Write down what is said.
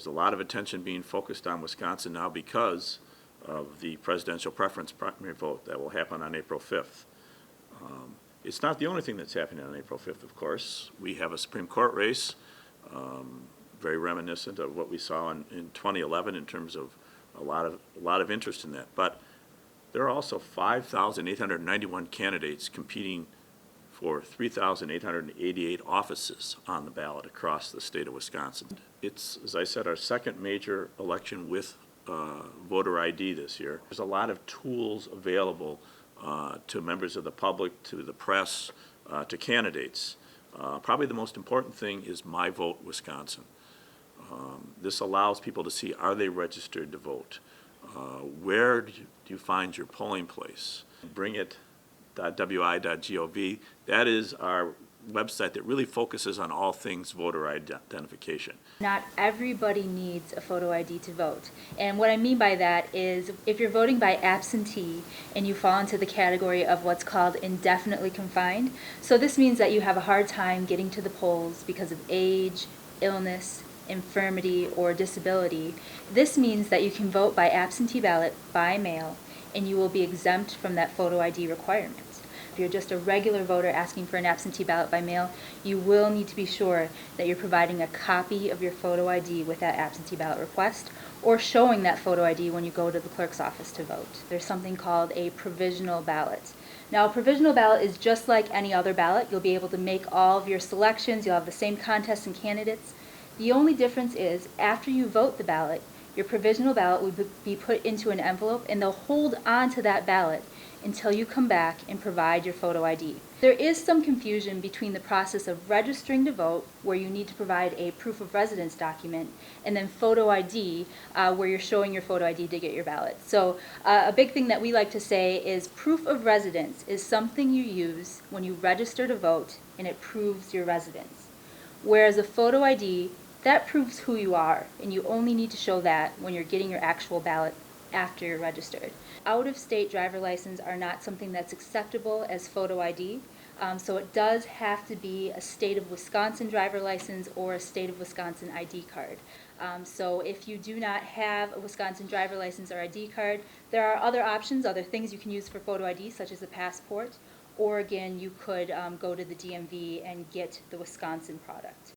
There's a lot of attention being focused on Wisconsin now because of the presidential preference primary vote that will happen on April 5th. It's not the only thing that's happening on April 5th, of course. We have a Supreme Court race, very reminiscent of what we saw in 2011 in terms of a lot of interest in that. But there are also 5,891 candidates competing for 3,888 offices on the ballot across the state of Wisconsin. It's, as I said, our second major election with voter ID this year. There's a lot of tools available to members of the public, to the press, to candidates. Probably the most important thing is My Vote Wisconsin. This allows people to see, are they registered to vote? Where do you find your polling place? Bringit.wi.gov. That is our website that really focuses on all things voter identification. Not everybody needs a photo ID to vote. And what I mean by that is if you're voting by absentee and you fall into the category of what's called indefinitely confined, so this means that you have a hard time getting to the polls because of age, illness, infirmity, or disability. This means that you can vote by absentee ballot by mail and you will be exempt from that photo ID requirement. If you're just a regular voter asking for an absentee ballot by mail, you will need to be sure that you're providing a copy of your photo ID with that absentee ballot request or showing that photo ID when you go to the clerk's office to vote. There's something called a provisional ballot. Now, a provisional ballot is just like any other ballot. You'll be able to make all of your selections. You'll have the same contests and candidates. The only difference is after you vote the ballot, your provisional ballot would be put into an envelope and they'll hold on to that ballot until you come back and provide your photo ID. There is some confusion between the process of registering to vote, where you need to provide a proof of residence document, and then photo ID, where you're showing your photo ID to get your ballot. So a big thing that we like to say is proof of residence is something you use when you register to vote and it proves your residence. Whereas a photo ID, that proves who you are, and you only need to show that when you're getting your actual ballot after you're registered. Out-of-state driver license are not something that's acceptable as photo ID, so it does have to be a state of Wisconsin driver license or a state of Wisconsin ID card. So if you do not have a Wisconsin driver license or ID card, there are other options, other things you can use for photo ID, such as a passport, or again, you could go to the DMV and get the Wisconsin product.